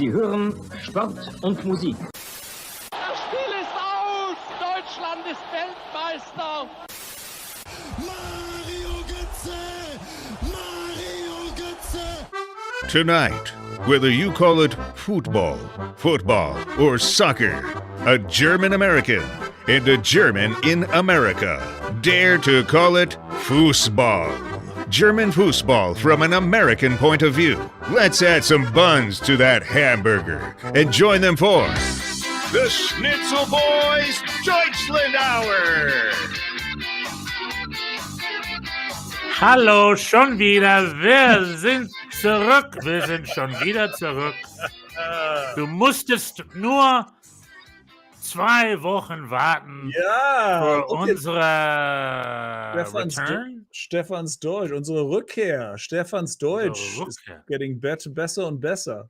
Sie hören Sport und Musik. Das Spiel ist aus! Deutschland ist Weltmeister! Mario Götze! Mario Götze! Tonight, whether you call it football, or soccer, a German American and a German in America dare to call it Fußball. German foosball from an American point of view. Let's add some buns to that hamburger and join them for the Schnitzel Boys Deutschland Hour. Hallo, schon wieder. Wir sind zurück. Wir sind schon wieder zurück. Du musstest nur 2 Wochen warten für unsere Return. Stefans Deutsch, unsere Rückkehr. Stefans Deutsch is getting besser und besser.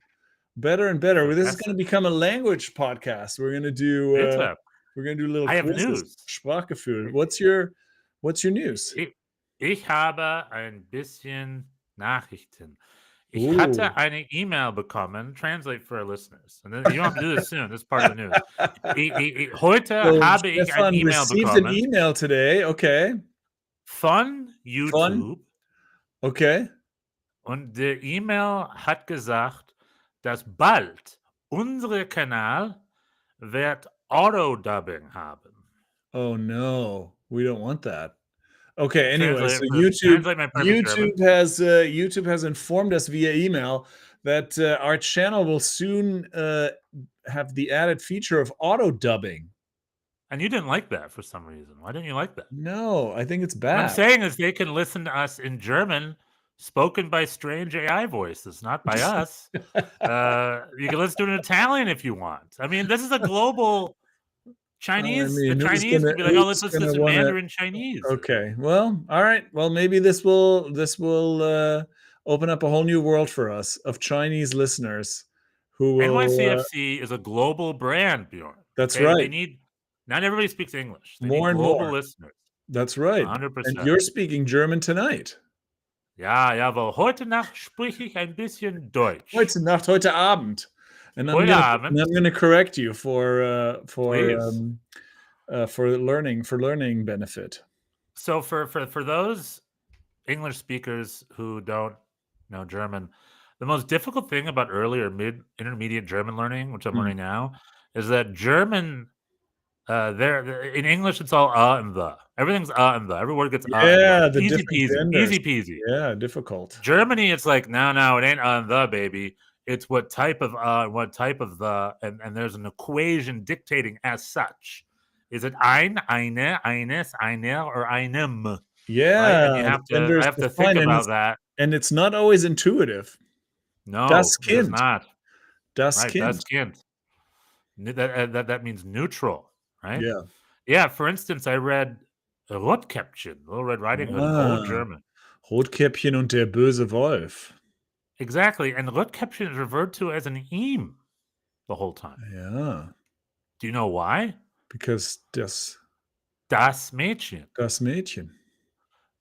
Better and better. This is going to become a language podcast. We're going to do little I have quizzes. news. Sprachgefühl. What's your news? Ich habe ein bisschen Nachrichten. Ich hatte eine E-Mail bekommen. Translate for our listeners. And then you don't have to do this soon. This is part of the news. Heute habe ich eine E-Mail bekommen. An email today. Okay. Von YouTube. Okay. Und der E-Mail hat gesagt, dass bald unser Kanal wird Auto-Dubbing haben. Oh no, we don't want that. Okay, anyway, so YouTube has informed us via email that our channel will soon have the added feature of auto dubbing. And you didn't like that for some reason. Why didn't you like that? No, I think it's bad. What I'm saying is they can listen to us in German, spoken by strange AI voices, not by us. You can listen to it in Italian if you want. I mean, this is a global Chinese. The Chinese could be like, "Oh, let's listen to Mandarin Chinese." Okay, well, all right. Well, maybe this will open up a whole new world for us of Chinese listeners who will. NYCFC is a global brand, Bjorn. That's right. They need. Not everybody speaks English. They more need and global more listeners. That's right. 100%. And you're speaking German tonight. Ja, jawohl. Heute Nacht spreche ich ein bisschen Deutsch. Heute Abend. And I'm going to correct you for learning benefit. So for those English speakers who don't know German, the most difficult thing about early or intermediate German learning, which I'm learning now, is that German in English it's all and the. Everything's and the. Every word gets the easy peasy. Easy peasy. Yeah, difficult. Germany, it's like no, it ain't and the, baby. It's what type of what type of the, and there's an equation dictating as such. Is it eine, eines, einer, or einem? Yeah, right? And I have to think about that. And it's not always intuitive. No, das Kind. It's not. Das Kind. Das Kind. That means neutral, right? Yeah. Yeah, for instance, I read Rotkäppchen, Little Red Riding Hood, Old German. Rotkäppchen und der böse Wolf. Exactly, and Rotkäppchen is referred to as an ihm the whole time. Yeah. Do you know why? Because das Mädchen. Das Mädchen.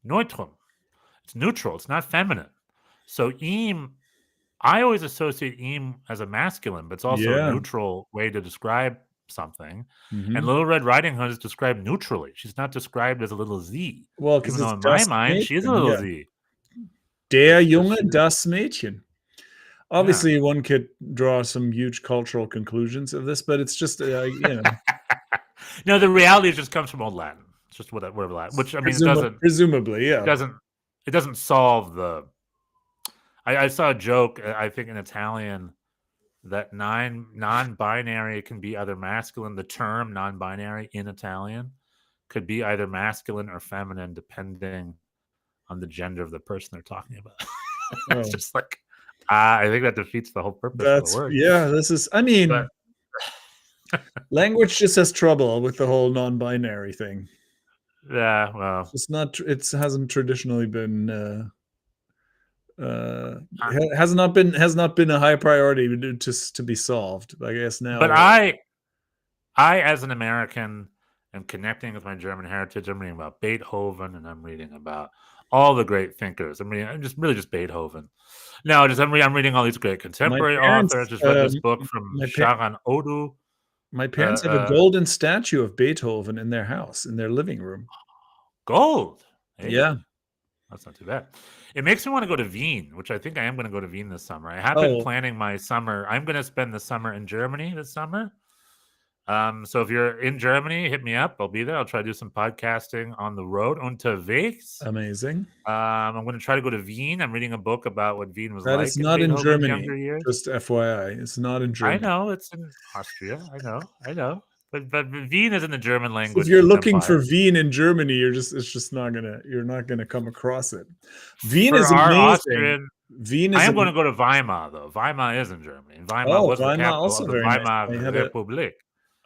Neutrum. It's neutral. It's not feminine. So ihm, I always associate ihm as a masculine, but it's also a neutral way to describe something. Mm-hmm. And Little Red Riding Hood is described neutrally. She's not described as a little Z. Well, because in my mind, she is a little Z. Der Junge, das Mädchen. Obviously, one could draw some huge cultural conclusions of this, but it's just, No, the reality just comes from Old Latin. It's just whatever Latin, which I mean, presumably, yeah. It doesn't solve the. I saw a joke, I think in Italian, that non-binary can be either masculine. The term non-binary in Italian could be either masculine or feminine, depending on the gender of the person they're talking about. It's just like, I think that defeats the whole purpose of the word. Yeah, this is, I mean, language just has trouble with the whole non-binary thing. Yeah, well, it hasn't traditionally been has not been a high priority to be solved, I guess now. But I as an American am connecting with my German heritage. I'm reading about Beethoven and I'm reading about all the great thinkers. I'm just Beethoven. No, I'm reading all these great contemporary authors. Just read this book from Sharan Odu. My parents have a golden statue of Beethoven in their house, in their living room. Gold? Hey, yeah. That's not too bad. It makes me want to go to Wien, which I think I am going to go to Wien this summer. I have been planning my summer. I'm going to spend the summer in Germany this summer. So if you're in Germany, hit me up. I'll be there. I'll try to do some podcasting on the road. Unterwegs. Amazing. I'm going to try to go to Wien. I'm reading a book about what Wien was like. That is not in Germany. Younger years. Just FYI, it's not in Germany. I know it's in Austria. I know. But Wien is in the German language. If you're looking for Wien in Germany, you're not gonna come across it. Wien is amazing. Wien is. I am going to go to Weimar though. Weimar is in Germany. And Weimar was the capital of the Weimar Republic.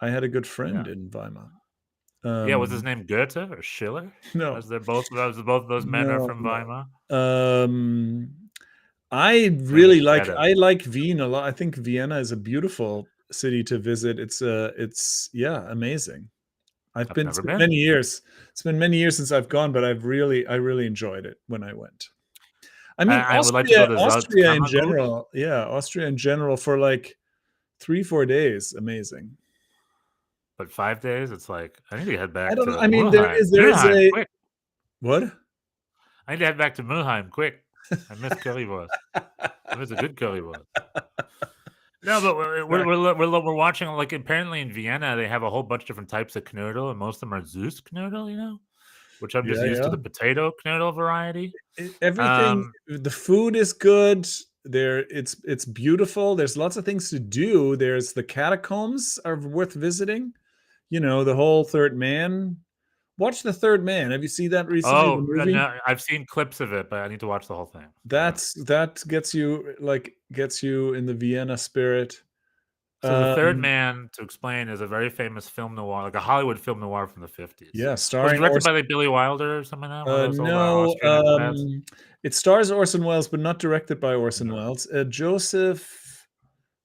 I had a good friend in Weimar. Was his name Goethe or Schiller? No, both of those men are from Weimar. I really like Wien a lot. I think Vienna is a beautiful city to visit. It's amazing. I've been many years. It's been many years since I've gone, but I really enjoyed it when I went. I mean, I would like to go to Austria in general. Yeah, Austria in general for like 3-4 days. Amazing. But 5 days, it's like I need to head back. I mean, there is a quick. What? I need to head back to Mülheim quick. I miss currywurst. I miss a good currywurst. No, but we're watching, like, apparently in Vienna they have a whole bunch of different types of knödel, and most of them are Süß knödel, which I'm just used to the potato knödel variety. Everything, the food is good. It's beautiful. There's lots of things to do. There's the catacombs are worth visiting. The whole Third Man. Watch The Third Man. Have you seen that recently? Oh, no, I've seen clips of it, but I need to watch the whole thing. That gets you in the Vienna spirit. So The Third Man, to explain, is a very famous film noir, like a Hollywood film noir from the 50s. Yeah, starring directed by like Billy Wilder or something like that. No, it stars Orson Welles, but not directed by Orson Welles. Joseph,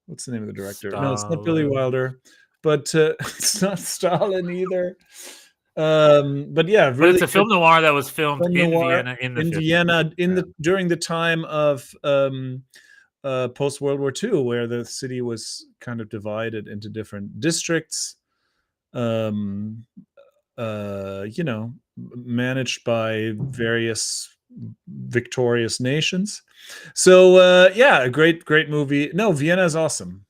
what's the name of the director? No, it's not Billy Wilder, but it's not Stalin either. But yeah, really, but it's a film noir that was filmed in Vienna during the time of post World War II, where the city was kind of divided into different districts, managed by various victorious nations. So a great movie. No, Vienna is awesome.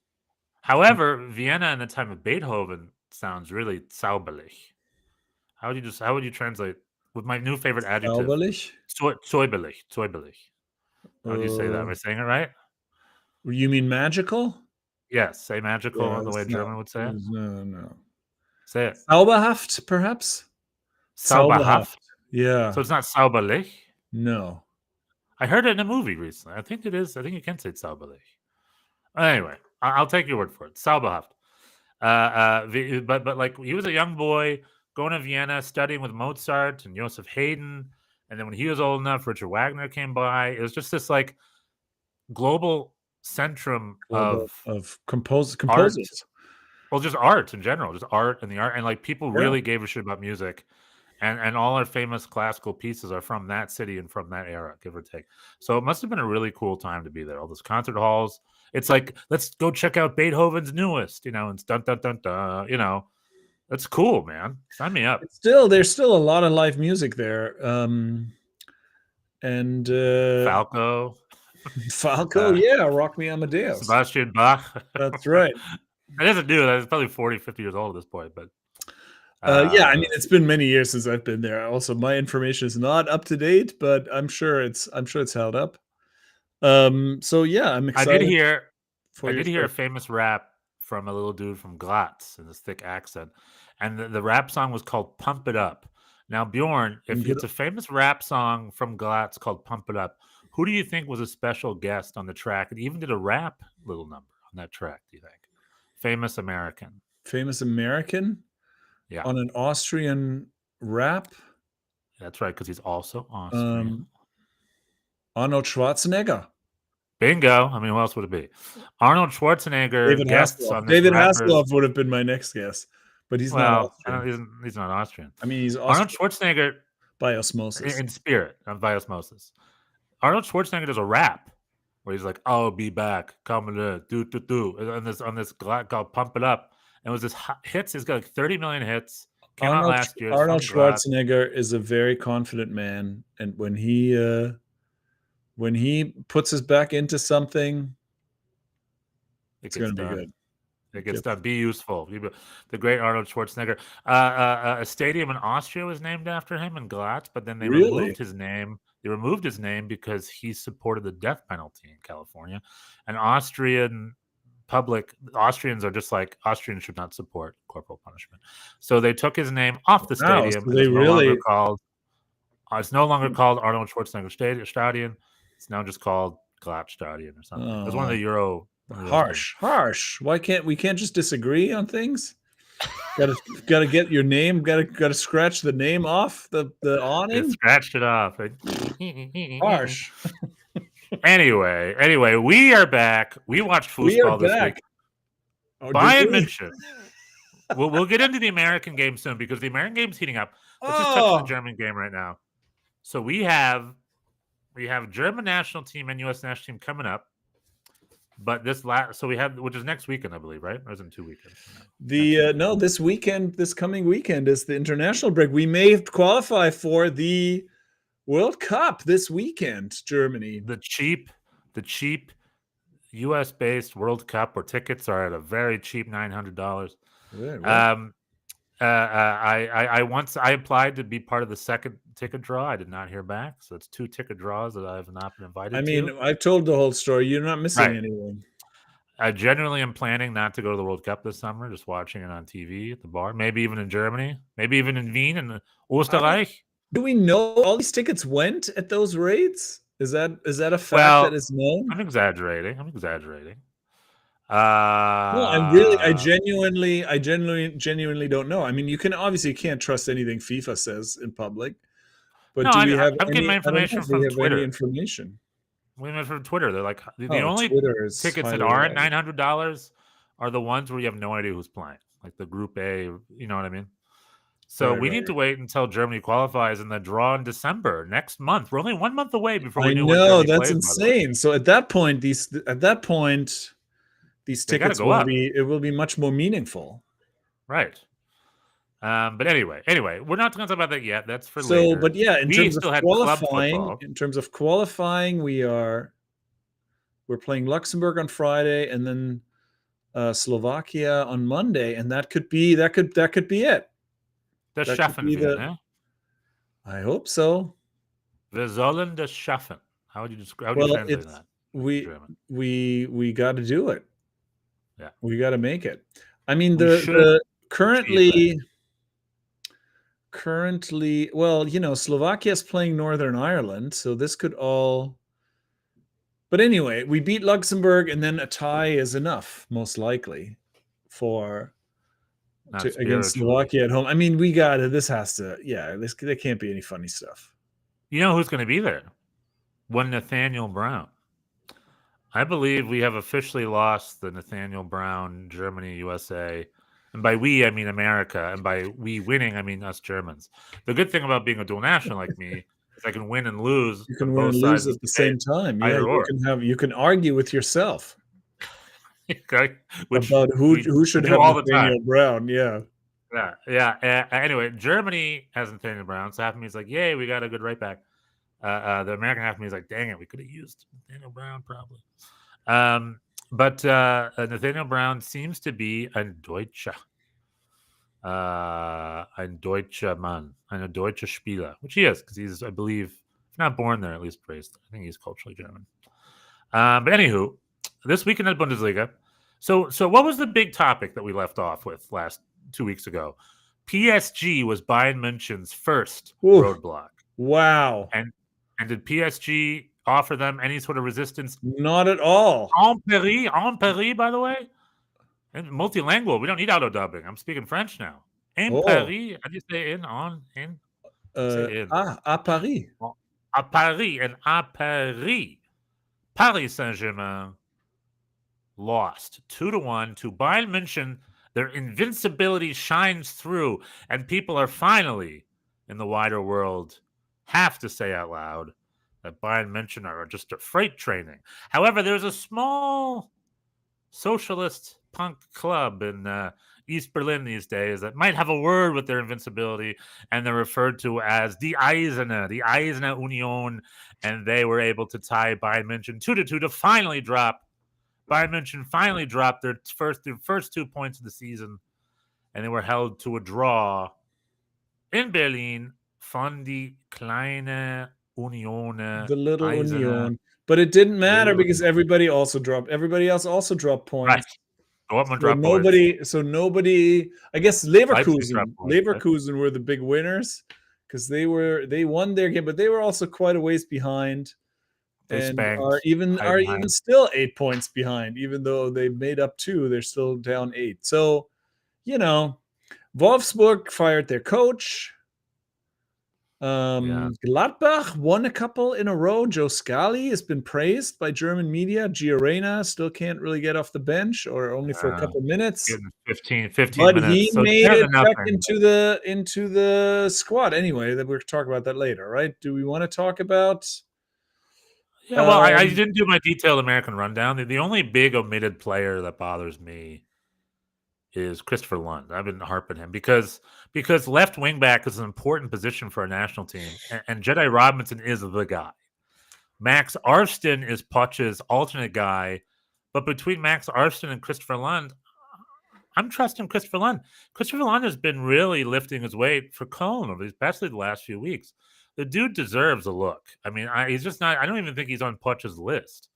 However, Vienna in the time of Beethoven sounds really zauberlich. How would you translate with my new favorite adjective? Zauberlich? Zauberlich. How do you say that? Am I saying it right? You mean magical? Yes, say magical in the way German would say it. No. Say it. Zauberhaft, perhaps? Zauberhaft? Yeah. So it's not sauberlich? No. I heard it in a movie recently. I think it is. I think you can say sauberlich. Anyway, I'll take your word for it. Zauberhaft. But like he was a young boy going to Vienna, studying with Mozart and Joseph Haydn. And then when he was old enough, Richard Wagner came by. It was just this like global centrum of composers. Art. Well, just art in general, just art and the art. And like people really gave a shit about music. And all our famous classical pieces are from that city and from that era, give or take. So it must have been a really cool time to be there. All those concert halls. It's like, let's go check out Beethoven's newest, and it's dun dun dun dun, That's cool, man. Sign me up. There's still a lot of live music there. And Falco, Rock Me Amadeus. Sebastian Bach. That's right. That isn't new. That's probably 40, 50 years old at this point, but I mean, it's been many years since I've been there. Also, my information is not up to date, but I'm sure it's held up. So yeah, I'm excited. I did hear a famous rap from a little dude from Graz in this thick accent, and the rap song was called "Pump It Up." Now, Bjorn, if it's a famous rap song from Graz called "Pump It Up," who do you think was a special guest on the track and even did a rap little number on that track? Do you think famous American? Famous American. Yeah. On an Austrian rap? That's right, because he's also Austrian. Arnold Schwarzenegger. Bingo. I mean, who else would it be? Arnold Schwarzenegger. David Hasselhoff. David Hasselhoff would have been my next guess, but he's not Austrian. He's not Austrian. I mean, he's Austrian. Arnold Schwarzenegger by osmosis. In spirit, by osmosis. Arnold Schwarzenegger does a rap where he's like, "I'll be back, coming to do on this called Pump It Up." And it was this hits. He's got like 30 million hits. Came out last year. Arnold Schwarzenegger is a very confident man, and when he puts his back into something, it's going to be good. It gets done. Be useful. The great Arnold Schwarzenegger. A stadium in Austria was named after him in Graz, but then they removed his name. They removed his name because he supported the death penalty in California. And Austrians are just like, Austrians should not support corporal punishment. So they took his name off the stadium. So it's no longer called Arnold Schwarzenegger Stadion. It's now just called Graz Stadion or something. It was one of the Euro. Harsh. Why can't we just disagree on things? Gotta get your name. Gotta scratch the name off the awning. It scratched it off. Harsh. Anyway, we are back. We watched football this week. Bayern München. We'll get into the American game soon because the American game's heating up. Let's just touch on the German game right now. So we have German national team and U.S. national team coming up. But which is next weekend, I believe, right? Or is it 2 weekends? This coming weekend is the international break. We may qualify for the World Cup this weekend, Germany. The cheap US-based World Cup where tickets are at a very cheap $900. I applied to be part of the second ticket draw. I did not hear back, so it's 2 ticket draws that I have not been invited to. I mean, I've told the whole story. You're not missing anything. I genuinely am planning not to go to the World Cup this summer, just watching it on TV at the bar, maybe even in Germany, maybe even in Wien and Österreich. Do we know all these tickets went at those rates? Is that a fact that is known? I'm exaggerating. No, I genuinely don't know. I mean, you can't trust anything FIFA says in public. But no, do we have I'm getting my information from Twitter. Any information? We have from Twitter. They're like the only tickets that aren't $900 are the ones where you have no idea who's playing, like the Group A. You know what I mean? So we need to wait until Germany qualifies in the draw in December next month. We're only 1 month away before we know. That's insane. So at that point, these tickets will be much more meaningful, right? But anyway, we're not going to talk about that yet. That's for later. But yeah, in terms of qualifying, we're playing Luxembourg on Friday, and then Slovakia on Monday, and that could be it. Das schaffen wir, ne? I hope so. Wir sollen das schaffen. How would you describe? How would you translate that? We got to do it. Yeah, we got to make it. I mean, currently, well, Slovakia is playing Northern Ireland, so this could all. But anyway, we beat Luxembourg, and then a tie is enough, most likely, against Slovakia at home. I mean, there can't be any funny stuff. You know who's going to be there? One Nathaniel Brown. I believe we have officially lost the Nathaniel Brown Germany USA. And by we, I mean America. And by we winning, I mean us Germans. The good thing about being a dual national like me is I can win and lose. You can win and lose at the same time. Yeah, you can argue with yourself. Okay. About who should have Nathaniel Brown. Yeah. Anyway, Germany has Nathaniel Brown. So half of me is like, yay, we got a good right back. The American half of me is like, dang it, we could have used Nathaniel Brown probably. But Nathaniel Brown seems to be ein Deutscher Mann, ein Deutscher Spieler, which he is because he's, I believe, if not born there, at least raised. I think he's culturally German. But anywho, this weekend at Bundesliga. So what was the big topic that we left off with 2 weeks ago? PSG was Bayern München's first roadblock. Wow. And did PSG offer them any sort of resistance? Not at all. En Paris, by the way. And multilingual. We don't need auto dubbing. I'm speaking French now. En Paris. How do you say in? À Paris. À Paris. And à Paris. Paris Saint-Germain lost 2-1 to Bayern München. Their invincibility shines through, and people are finally in the wider world have to say out loud that Bayern München are just a freight training. However, there's a small socialist punk club in East Berlin these days that might have a word with their invincibility, and they're referred to as the Eisner Union, and they were able to tie Bayern München 2-2 to finally drop. Bayern München finally dropped their first 2 points of the season, and they were held to a draw in Berlin von die kleine Union. The little Union. But it didn't matter because everybody else also dropped points. Right. Dortmund dropped points. So nobody, I guess Leverkusen were the big winners because they won their game, but they were also quite a ways behind. And are even still 8 points behind, even though they made up 2, they're still down 8. So, Wolfsburg fired their coach. Gladbach won a couple in a row. Joe Scali has been praised by German media. Gio Reyna still can't really get off the bench, or only for a couple minutes. 15 but minutes. He made it back into the squad. Anyway, that we'll talk about that later, right? Do we want to talk about? Yeah, well, I didn't do my detailed American rundown. The only big omitted player that bothers me is Christopher Lund. I've been harping him because left wing back is an important position for a national team, and Jedi Robinson is the guy. Max Arston is Poch's alternate guy, but between Max Arston and Christopher Lund, I'm trusting Christopher Lund. Christopher Lund has been really lifting his weight for Cologne, especially the last few weeks. The dude deserves a look. I mean, he's just not. I don't even think he's on Poch's list.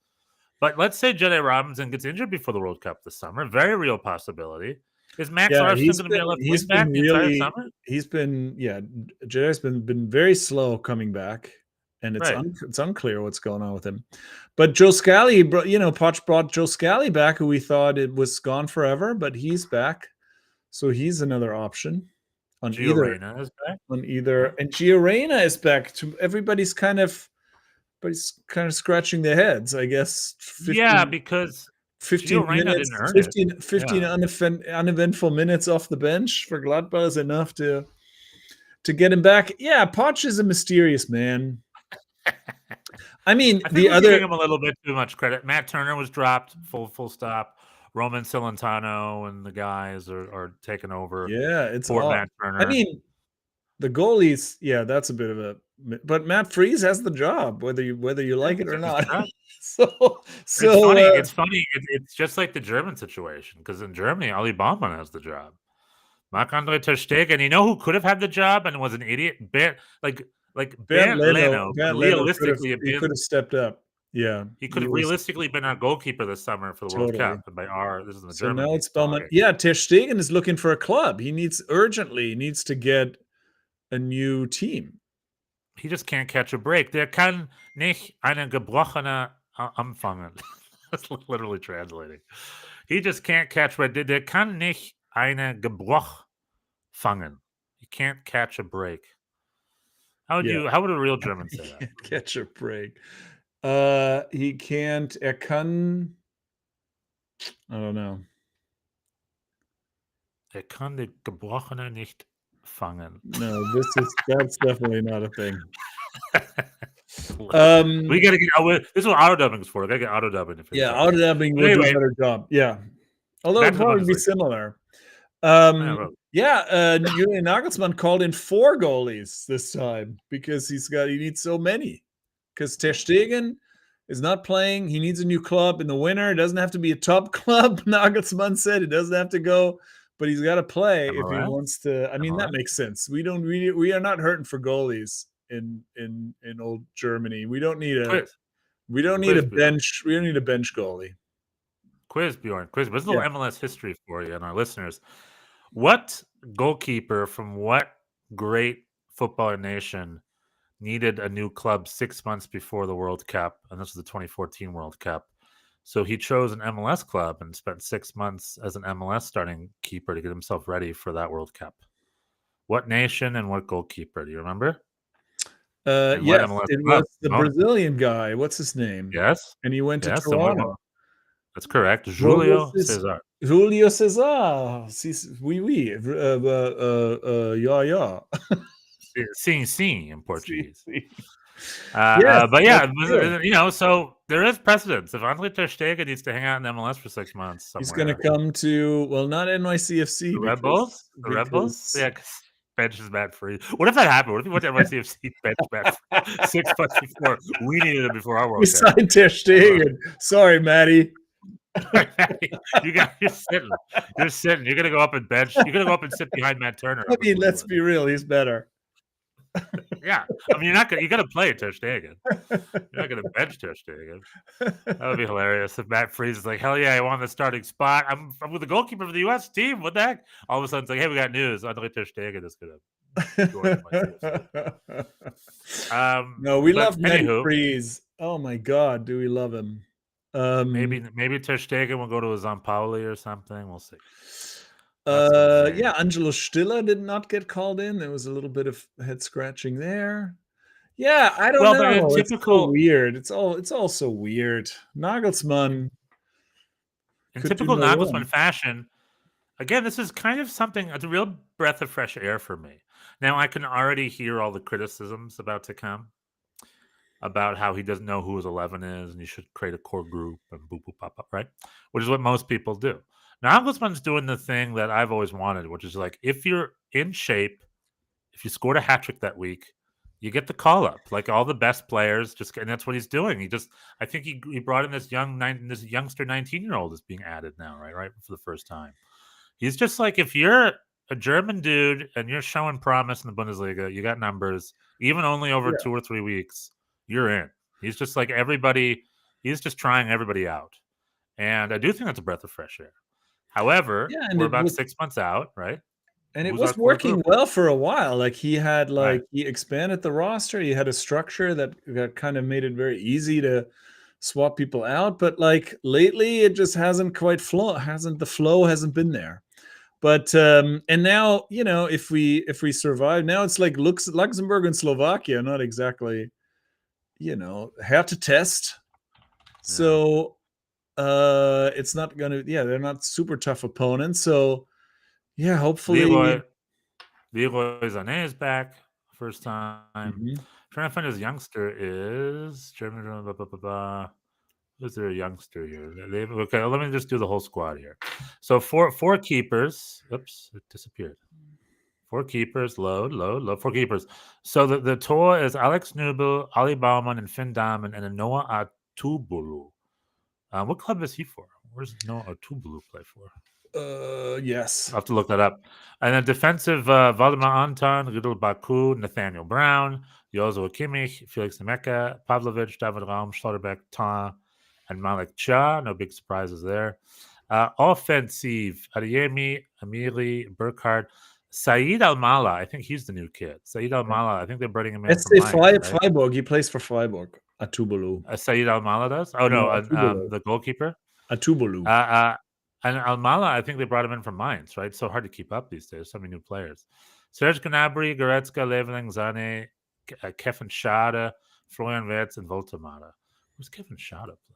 But let's say Jedi Robinson gets injured before the World Cup this summer. Very real possibility. Is Max Arston going to be a left wing back the entire summer? Jedi's been very slow coming back, and it's unclear what's going on with him. But Joe Scali, Poch brought Joe Scali back, who we thought it was gone forever, but he's back, so he's another option. Gio Reyna is back. And Gio Reyna is back. Everybody's kind of scratching their heads, I guess. Because 15 minutes, 15 uneventful minutes off the bench for Gladbach is enough to get him back. Yeah, Poch is a mysterious man. I mean, giving him a little bit too much credit. Matt Turner was dropped, full stop. Roman Celentano and the guys are taking over. Yeah, it's for Matt Turner. I mean, the goalies, that's a bit of a. But Matt Freese has the job, whether you like it or not. so it's funny. It's just like the German situation, because in Germany, Ali Baumann has the job. Marc-Andre ter Stegen, you know who could have had the job and was an idiot? Bernd Leno. Realistically, he could have stepped up. Yeah, he could have realistically been our goalkeeper this summer for the World Cup. And this is the German. So now it's Baumann. Yeah, ter Stegen is looking for a club. He urgently needs to get a new team. He just can't catch a break. Der kann nicht einen gebrochene anfangen. That's literally translating. He just can't catch. Der kann nicht einen Gebroch fangen. He can't catch a break. How would a real German say that? Can't catch a break. He can't. Kann. I don't know. Kann die Gebrochene nicht fangen. No, that's definitely not a thing. We gotta get. This is what auto dubbing is for. We gotta get auto dubbing. Auto dubbing will do a better job. Yeah, although it'd probably be similar. Julian Nagelsmann called in 4 goalies this time because he needs so many. Because ter Stegen is not playing. He needs a new club in the winter. It doesn't have to be a top club. Nagelsmann said it doesn't have to go, but he's got to play if he wants to. I mean, that makes sense. We are not hurting for goalies in old Germany. We don't need a bench. We don't need a bench goalie. Quiz, Bjorn. Quiz. What's a little MLS history for you and our listeners? What goalkeeper from what great footballer nation needed a new club 6 months before the World Cup? And this was the 2014 World Cup. So he chose an MLS club and spent 6 months as an MLS starting keeper to get himself ready for that World Cup. What nation and what goalkeeper? Do you remember? Yes, it was the Brazilian guy. What's his name? Yes. And he went to Toronto. That's correct. Julio Cesar. Julio Cesar. Oui. Yeah. sim in Portuguese. Yes, but yeah, true. so there is precedence. If Andre Ter Stegen needs to hang out in MLS for 6 months somewhere, he's going to come to not NYCFC the Red Bulls. The Red Bulls, yeah. Benches Matt Freeze. What if that happened? What if he went to NYCFC bench Matt Freeze 6 months before we needed him before our World we Cup? signed Ter Stegen. Sorry, Matty. You're sitting. You're gonna go up and bench. You're gonna go up and sit behind Matt Turner. I mean, let's be real. He's better. Yeah, I mean, you got to play Ter Stegen. You're not going to bench Ter Stegen. That would be hilarious if Matt Freeze is like, hell yeah, I want the starting spot. I'm with the goalkeeper for the U.S. team. What the heck? All of a sudden, it's like, hey, we got news. Andre Ter Stegen is going to join my No, we love Matt Freeze. Oh my God, do we love him? Maybe Ter Stegen will go to a Zampoli or something. We'll see. Yeah, Angelo Stiller did not get called in. There was a little bit of head scratching there. Yeah, I don't know. But it's so weird. It's all so weird. Nagelsmann. In typical Nagelsmann fashion, again, this is kind of something. It's a real breath of fresh air for me. Now I can already hear all the criticisms about to come about how he doesn't know who his 11 is, and you should create a core group and boop boop pop up, right? Which is what most people do. Nagelsmann's doing the thing that I've always wanted, which is like, if you're in shape, if you scored a hat trick that week, you get the call up. Like all the best players, and that's what he's doing. I think he brought in this youngster 19-year-old is being added now, right, for the first time. He's just like, if you're a German dude and you're showing promise in the Bundesliga, you got numbers, even only over 2 or 3 weeks, you're in. He's just like everybody. He's just trying everybody out, and I do think that's a breath of fresh air. However, we're about 6 months out, right? And it was working well for a while. Like he had, he expanded the roster. He had a structure that kind of made it very easy to swap people out. But like lately, it just hasn't quite flown. The flow hasn't been there. But and now, if we survive, now it's like Luxembourg and Slovakia, not exactly, have to test. So it's not gonna. Yeah, they're not super tough opponents. So. Yeah, hopefully. Leroy Sané is back first time. Mm-hmm. Trying to find his youngster is German. Is there a youngster here? Okay, let me just do the whole squad here. So four keepers. Oops, it disappeared. 4 keepers. Load. 4 keepers. So the tour is Alex Nubel, Ali Baumann, and Finn Dahmen, and Noah Atubulu. What club is he for? Where's Noah Atubulu play for? Yes. I'll have to look that up. And then defensive, Valdemar Anton, Riddle Baku, Nathaniel Brown, Joshua Kimmich, Felix Nemeka, Pavlovic, David Raum, Schlotterbeck, Tan, and Malik Cha. No big surprises there. Offensive, Adeyemi, Amiri, Burkhardt, Saeed Almala. I think he's the new kid. Saeed Almala. I think they're bringing him in. Let's say Freiburg. He plays for Freiburg. Atubulu. Saeed Almala does? Oh, no. The goalkeeper? Atubulu. And Almala, I think they brought him in from Mainz, right? So hard to keep up these days. So many new players. Serge Gnabry, Goretzka, Leveling, Zane, Kevin Schade, Florian Wirtz, and Voltemada. Where's Kevin Schade play?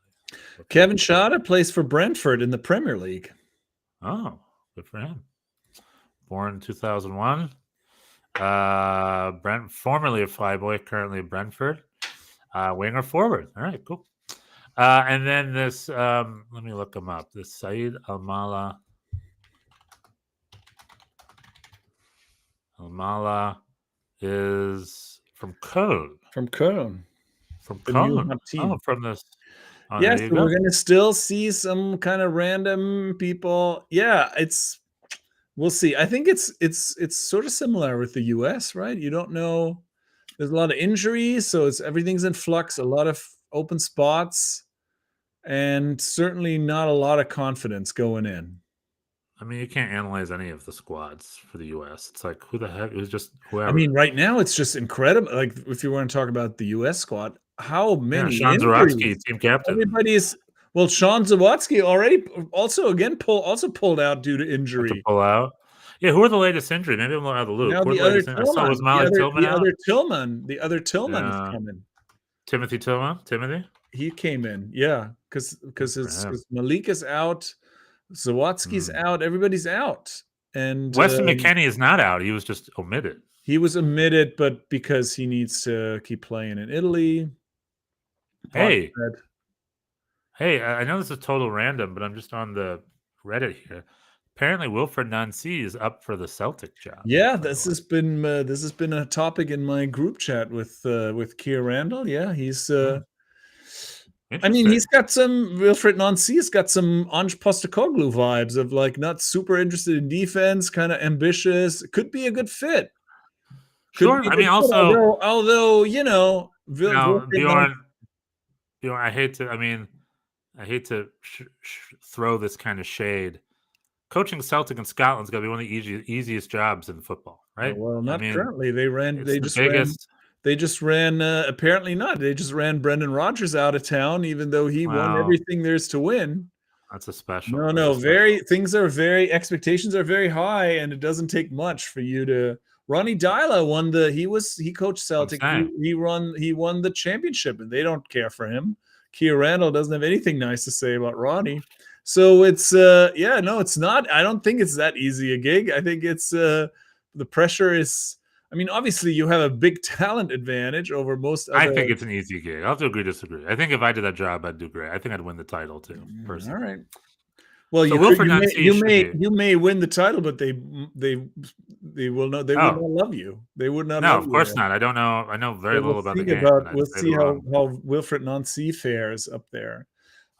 Kevin Schade plays for Brentford in the Premier League. Oh, good for him. Born in 2001. Formerly of Freiburg, currently of Brentford. Winger forward. All right, cool. And then this, let me look him up. This Saeed Almala. Almala is from Köln. From Köln. Oh, from this. Oh, yes, we're going to still see some kind of random people. Yeah, we'll see. I think it's sort of similar with the US, right? You don't know. There's a lot of injuries, so everything's in flux, a lot of open spots. And certainly not a lot of confidence going in. I mean, you can't analyze any of the squads for the U.S. It's like, who the heck? It was just whoever. I mean, right now it's just incredible. Like, if you want to talk about the U.S. squad, how many? Sean Zawadzki, team captain. Sean Zawadzki already pulled out due to injury. Pull out. Yeah, who are the latest injury? Maybe I'm out of the loop. Now the other Tillman is coming. Timothy Tillman. He came in, yeah, because Malik is out, Zawadzki's out, everybody's out, and Weston McKennie is not out. He was just omitted. He was omitted, but because he needs to keep playing in Italy. Hey, I know this is total random, but I'm just on the Reddit here. Apparently, Wilfred Nancy is up for the Celtic job. Yeah, this has been a topic in my group chat with Keir Randall. Yeah, he's. I mean, he's got some Wilfred Nancy's got some Ange Postecoglou vibes of like not super interested in defense, kind of ambitious. Could be a good fit. Sure. I mean, also, although you know, Bjorn, I hate to throw this kind of shade. Coaching Celtic in Scotland's got to be one of the easiest jobs in football, right? Well, not currently. They just ran. Apparently not. They just ran Brendan Rodgers out of town, even though he won everything there's to win. That's a special. Expectations are very high, and it doesn't take much for you to. Ronnie Dyla he coached Celtic. He won the championship, and they don't care for him. Keir Randall doesn't have anything nice to say about Ronnie. So it's it's not. I don't think it's that easy a gig. I think it's the pressure is. I mean, obviously, you have a big talent advantage over most. I think it's an easy gig. I'll have to agree, disagree. I think if I did that job, I'd do great. I think I'd win the title too. Personally. All right. Well, so you may win the title, but they will not. They would not love you. They would not. No, of course not. I don't know. I know very little about the game. We'll see how Wilfred Nancy fares up there.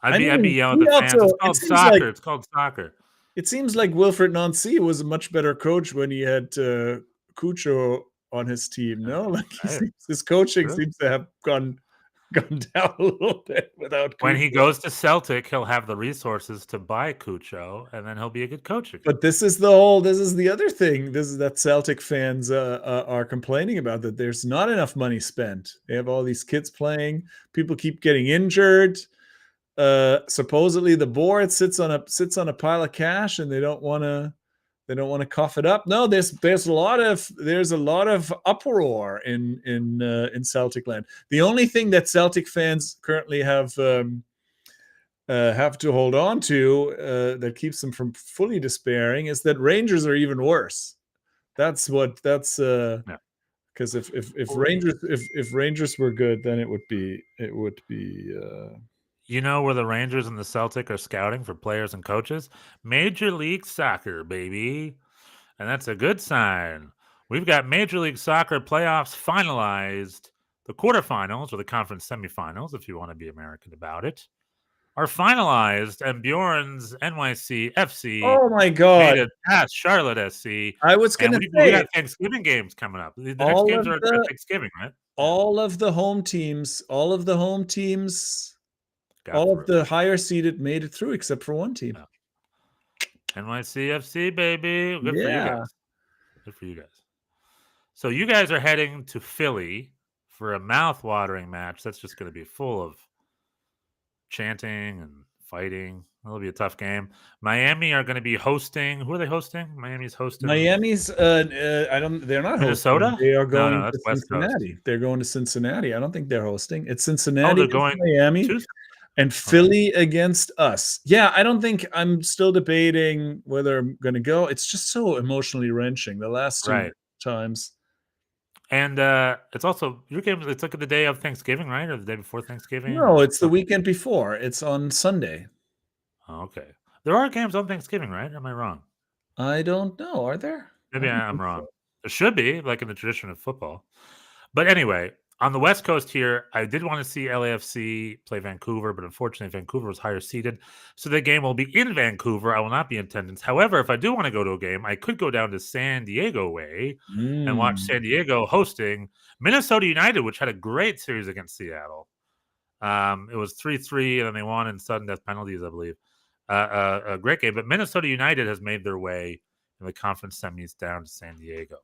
I'd be yelling at the fans. It's called soccer. It's called soccer. It seems like Wilfred Nancy was a much better coach when he had Cucho on his team. No, like his coaching seems to have gone down a little bit without Cucho. When he goes to Celtic, he'll have the resources to buy Cucho, and then he'll be a good coach again. But this is the other thing. This is that Celtic fans are complaining about, that there's not enough money spent. They have all these kids playing. People keep getting injured. Supposedly the board sits on a pile of cash, and they don't want to cough it up. No, there's a lot of uproar in Celtic land. The only thing that Celtic fans currently have to hold on to that keeps them from fully despairing is that Rangers are even worse. Because if Rangers were good, then it would be. You know where the Rangers and the Celtic are scouting for players and coaches? Major League Soccer, baby. And that's a good sign. We've got Major League Soccer playoffs finalized. The quarterfinals, or the conference semifinals, if you want to be American about it, are finalized. And Bjorn's NYC FC made it past Charlotte SC. I was going to say, we got Thanksgiving games coming up. The next games are Thanksgiving, right? All of the home teams, all of the higher seeded made it through except for one team. NYCFC, baby. Good for you guys. Good for you guys. So you guys are heading to Philly for a mouth-watering match. That's just going to be full of chanting and fighting. It'll be a tough game. Miami are going to be hosting. Who are they hosting? Miami's hosting. They're not Minnesota? hosting. They are going to Cincinnati. They're going to Cincinnati. I don't think they're hosting. It's Cincinnati. They're going Miami. And Philly against us. Yeah, I don't think I'm still debating whether I'm going to go. It's just so emotionally wrenching the last two times. And it's also your game. It's like the day of Thanksgiving, right, or the day before Thanksgiving? No, it's the weekend before. It's on Sunday. Oh, okay. There are games on Thanksgiving, right? Am I wrong? I don't know. Are there? Maybe I'm wrong. There should be, like in the tradition of football. But anyway. On the West Coast here, I did want to see LAFC play Vancouver, but unfortunately Vancouver was higher seeded. So the game will be in Vancouver. I will not be in attendance. However, if I do want to go to a game, I could go down to San Diego way and watch San Diego hosting Minnesota United, which had a great series against Seattle. It was 3-3, and then they won in sudden death penalties, I believe. A great game. But Minnesota United has made their way in the conference semis down to San Diego.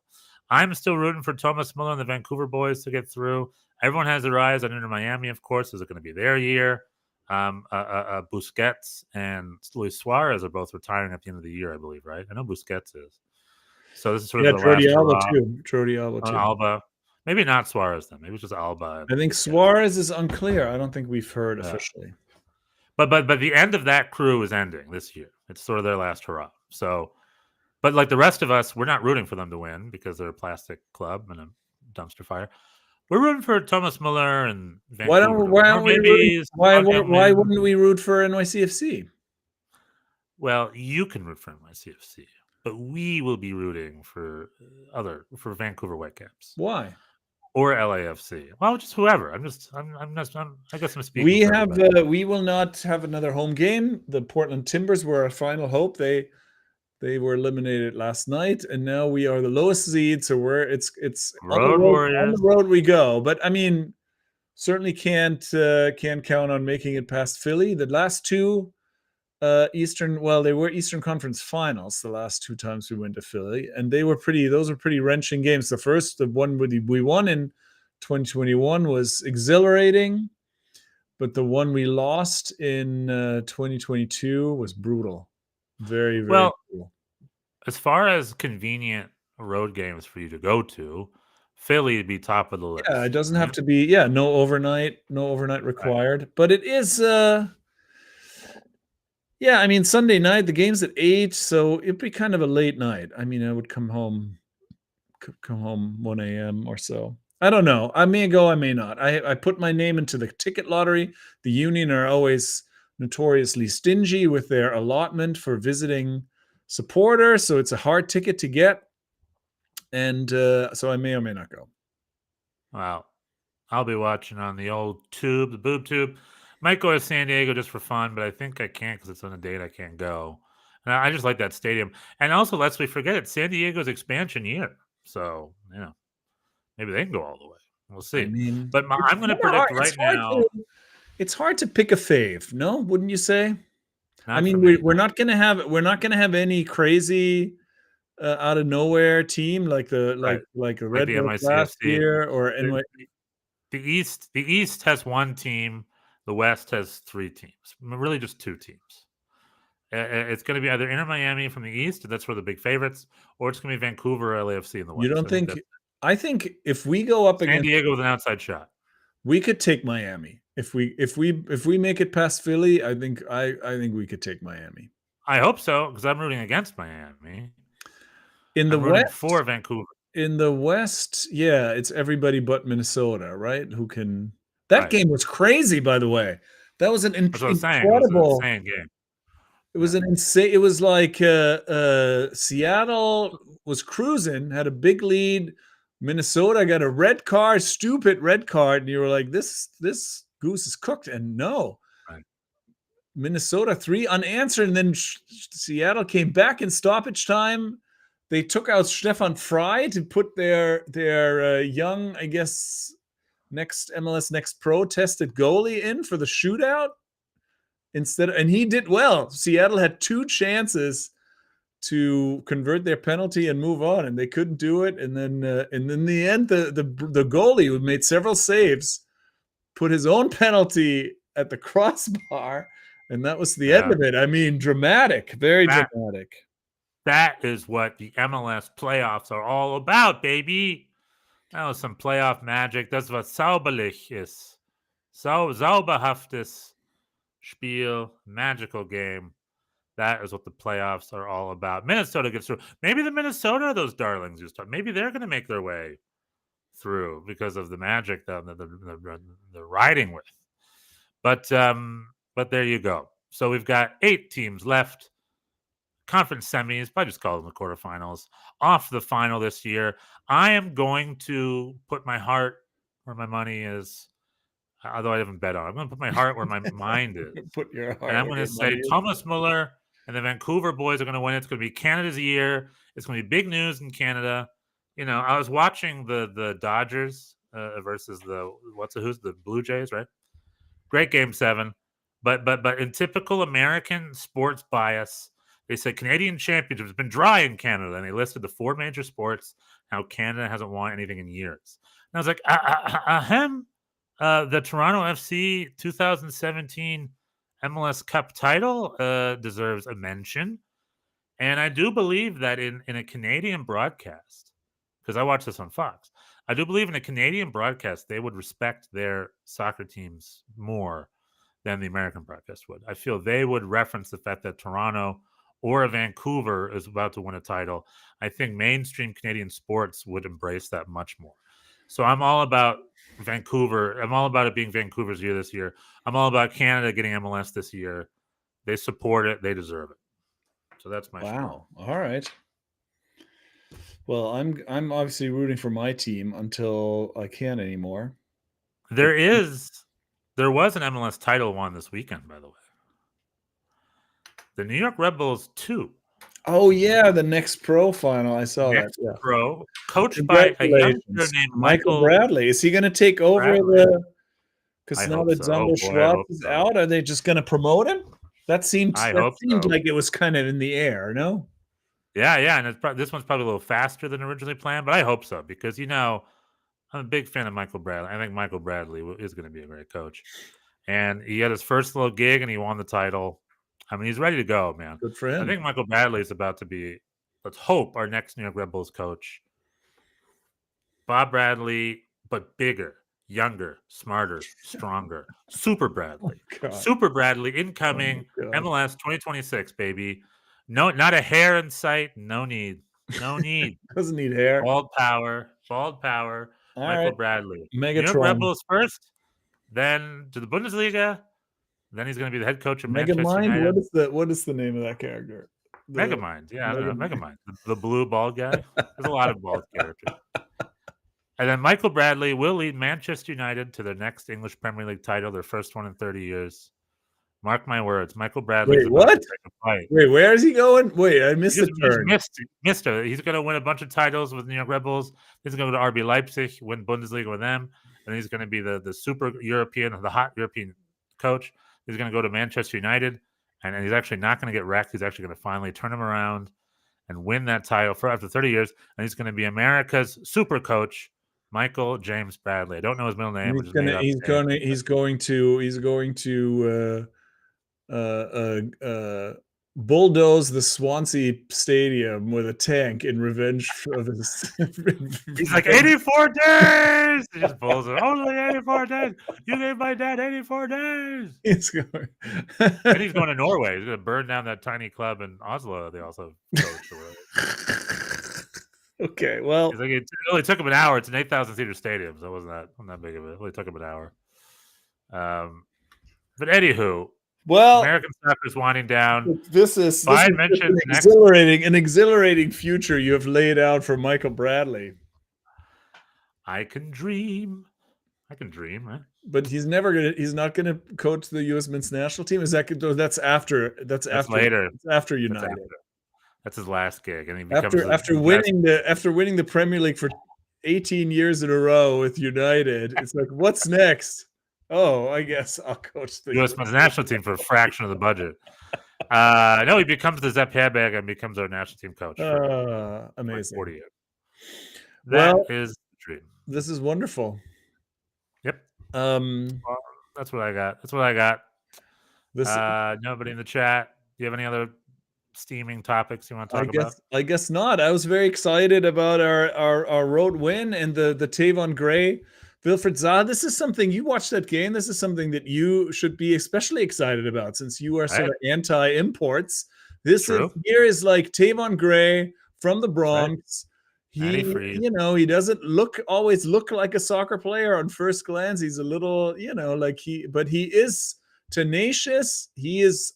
I'm still rooting for Thomas Muller and the Vancouver boys to get through. Everyone has their eyes on Inter Miami, of course. Is it going to be their year? Busquets and Luis Suarez are both retiring at the end of the year, I believe, right? I know Busquets is. So this is sort of the last Jordi Alba too. Alba. Maybe not Suarez then. Maybe it's just Alba. I think Suarez is unclear. I don't think we've heard officially. But the end of that crew is ending this year. It's sort of their last hurrah. So But like the rest of us, we're not rooting for them to win because they're a plastic club and a dumpster fire. We're rooting for Thomas Muller and Vancouver. Why wouldn't we root for NYCFC? Well, you can root for NYCFC, but we will be rooting for Vancouver Whitecaps. Why? Or LAFC. Well, just whoever. I guess I'm speaking. We will not have another home game. The Portland Timbers were our final hope. They were eliminated last night, and now we are the lowest seed. So it's road warriors. On the road we go. But I mean, certainly can't count on making it past Philly. The last two they were Eastern Conference finals the last two times we went to Philly, and those were pretty wrenching games. The one we won in 2021 was exhilarating, but the one we lost in 2022 was brutal. Very, very cool. As far as convenient road games for you to go to, Philly would be top of the list. Yeah, it doesn't have to be. Yeah, no overnight required. Right. But it is. Yeah, I mean Sunday night the game's at 8, so it'd be kind of a late night. I mean, I would come home 1 a.m. or so. I don't know. I may go, I may not. I put my name into the ticket lottery. The Union are always notoriously stingy with their allotment for visiting supporters, so it's a hard ticket to get. And so I may or may not go. Wow. I'll be watching on the old tube, the boob tube. Might go to San Diego just for fun, but I think I can't because it's on a date I can't go. And I just like that stadium. And also, lest we forget, it's San Diego's expansion year. So, maybe they can go all the way. We'll see. I mean, but I'm going to predict right now. It's hard to pick a fave, no? Wouldn't you say? I mean, we're not going to have any crazy out of nowhere team like the Red Bulls last year or NY. The East has one team. The West has 3 teams. Really, just 2 teams. It's going to be either Inter Miami from the East, that's where the big favorites, or it's going to be Vancouver or LAFC in the West. You don't think? I think if we go up against San Diego with an outside shot, we could take Miami. If we make it past Philly, I think we could take Miami. I hope so because I'm rooting against Miami. In the West, for Vancouver. In the West, yeah, it's everybody but Minnesota, right? Who can? That game was crazy, by the way. That was an incredible. It was an insane game. It was an insane. It was like Seattle was cruising, had a big lead. Minnesota got a stupid red card, and you were like, "This goose is cooked." And no, right. Minnesota 3 unanswered, and then Seattle came back in stoppage time. They took out Stefan Frei to put their young, I guess, next MLS Next Pro tested goalie in for the shootout and he did well. Seattle had 2 chances to convert their penalty and move on, and they couldn't do it. And then in the end, the goalie who made several saves put his own penalty at the crossbar, and that was the end of it. I mean, dramatic, very dramatic. That is what the MLS playoffs are all about, baby. That was some playoff magic. Das was sauberlich ist. Sauberhaftes Spiel, magical game. That is what the playoffs are all about. Minnesota gets through. Maybe the Minnesota, those darlings you start. Maybe they're going to make their way through because of the magic that they're riding with. But there you go. So we've got 8 teams left. Conference semis, but I just call them the quarterfinals. Off the final this year. I am going to put my heart where my money is. Although I haven't bet on it. I'm going to put my heart where my mind is. Put your heart. And I'm going to say Thomas Muller and the Vancouver boys are going to win. It's going to be Canada's year. It's going to be big news in Canada. I was watching the Dodgers versus the Blue Jays, right? Great game 7. But in typical American sports bias, they said Canadian Championship has been dry in Canada, and they listed the 4 major sports, how Canada hasn't won anything in years. And I was like, the Toronto FC 2017 MLS Cup title deserves a mention. And I do believe that in a Canadian broadcast, because I watched this on Fox, I do believe in a Canadian broadcast, they would respect their soccer teams more than the American broadcast would. I feel they would reference the fact that Toronto or a Vancouver is about to win a title, I think mainstream Canadian sports would embrace that much more. So I'm all about Vancouver. I'm all about it being Vancouver's year this year. I'm all about Canada getting MLS this year. They support it. They deserve it. So that's my Wow. All right. Well, I'm obviously rooting for my team until I can't anymore. There was an MLS title won this weekend, by the way. The New York Red Bulls 2. Oh yeah, the Next Pro final. I saw that. Yeah. Pro, coached by a youngster named Michael Bradley. Is he going to take over because now that Zumbo Schwartz is out, are they just going to promote him? That seemed like it was kind of in the air, no? Yeah, and this one's probably a little faster than originally planned, but I hope so because I'm a big fan of Michael Bradley. I think Michael Bradley is going to be a great coach, and he had his first little gig and he won the title. I mean, he's ready to go, man. Good for him. I think Michael Bradley is about to be, let's hope, our next New York Red Bulls coach. Bob Bradley, but bigger, younger, smarter, stronger. Super Bradley. Super Bradley incoming MLS 2026, baby. No, not a hair in sight. No need. Doesn't need hair. Bald power. Michael Bradley. Megatron. New York Red Bulls first, then to the Bundesliga. Then he's going to be the head coach of Manchester United. What is the name of that character? Megamind. Yeah, I don't know. Megamind. The blue bald guy. There's a lot of bald characters. And then Michael Bradley will lead Manchester United to their next English Premier League title, their first one in 30 years. Mark my words. Michael Bradley. Wait, what? Wait, where is he going? Wait, I missed the turn. Missed it. He's going to win a bunch of titles with New York Red Bulls. He's going to go to RB Leipzig, win Bundesliga with them. And he's going to be the super European, the hot European coach. He's going to go to Manchester United, and he's actually not going to get wrecked. He's actually going to finally turn him around and win that title for after 30 years. And he's going to be America's super coach, Michael James Bradley. I don't know his middle name. He's going to bulldoze the Swansea Stadium with a tank in revenge of his. He's like 84 days. He just pulls it. Only 84 days. You gave my dad 84 days. He's going. And he's going to Norway. He's going to burn down that tiny club in Oslo. They also coached. Okay, well, like, it only took him an hour. It's an 8,000 seater stadium, so it wasn't that big of it. It only took him an hour. But anywho. Well, American soccer is winding down. This is an exhilarating future you have laid out for Michael Bradley. I can dream, right? But he's not gonna coach the U.S. men's national team. Is that that's after later? It's after United. That's his last gig, and he after winning the Premier League for 18 years in a row with United. It's like, what's next? Oh, I guess I'll coach the U.S. men's national team for a fraction of the budget. No, he becomes the Zep Herberg and becomes our national team coach. Amazing. 40 years. That is the dream. This is wonderful. Yep. Well, that's what I got. Nobody in the chat. Do you have any other steaming topics you want to talk about? I guess not. I was very excited about our road win and the Tavon Gray. Wilfried Zaha, this is something you watched that game. This is something that you should be especially excited about since you are sort of anti-imports. Here is like Tavon Gray from the Bronx. Right. He doesn't always look like a soccer player on first glance. He's a little, but he is tenacious. He is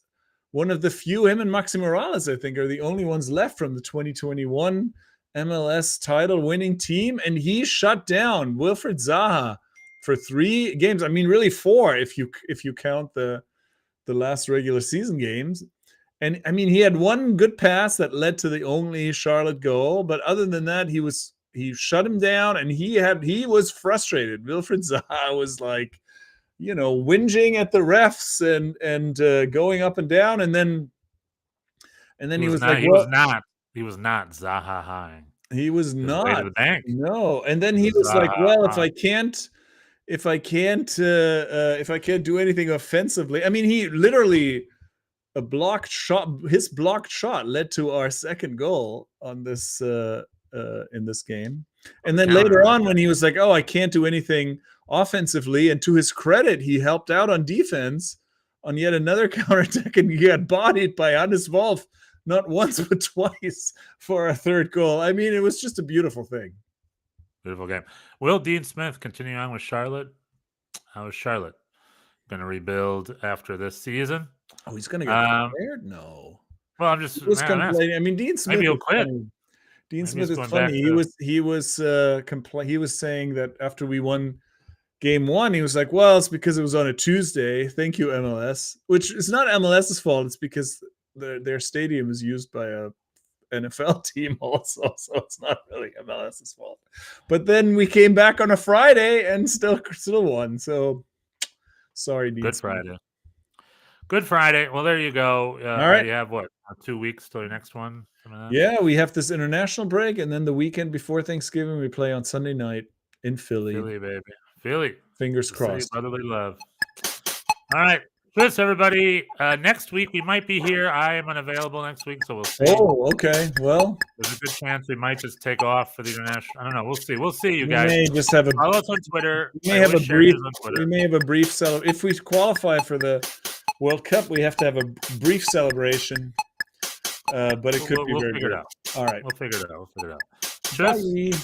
one of the few. Him and Maxi Morales, I think, are the only ones left from the 2021 MLS title winning team, and he shut down Wilfried Zaha for 3 games. I mean, really 4 if you count the last regular season games. And I mean, he had one good pass that led to the only Charlotte goal, but other than that, he shut him down, and he was frustrated. Wilfried Zaha was like, whinging at the refs and going up and down, and then he was not Zaha-ing. He was not. To the bank. No, and then he was like, "Well, if I can't do anything offensively." I mean, he literally his blocked shot led to our second goal on this in this game. And then later on, when he was like, "Oh, I can't do anything offensively," and to his credit, he helped out on defense on yet another counterattack, and he got bodied by Hannes Wolf. not once but twice for a third goal. I mean, it was just a beautiful thing. Beautiful game. Will Dean Smith continuing on with Charlotte? How is Charlotte going to rebuild after this season? Oh, he's going to get fired? No. Well, I'm just complaining. I mean, Dean Smith. Maybe he'll quit. Dean Smith is funny. He was he was saying that after we won Game 1, he was like, "Well, it's because it was on a Tuesday. Thank you, MLS." Which is not MLS's fault. It's because their stadium is used by a NFL team also, so it's not really MLS's fault. But then we came back on a Friday and still won. So sorry, Dean. Good Friday. Well, there you go. All right. You have what? 2 weeks till your next one? Yeah, we have this international break, and then the weekend before Thanksgiving, we play on Sunday night in Philly. Philly, baby. Philly. Fingers crossed. Brotherly love. All right. Cheers, everybody. Next week, we might be here. I am unavailable next week, so we'll see. Oh, okay. Well, there's a good chance we might just take off for the international. I don't know. We'll see. We'll see, you guys. We may just have follow us on Twitter. We may have a brief celebration. If we qualify for the World Cup, we have to have a brief celebration. But it could be very good. It out. All right. We'll figure it out. Cheers. Bye.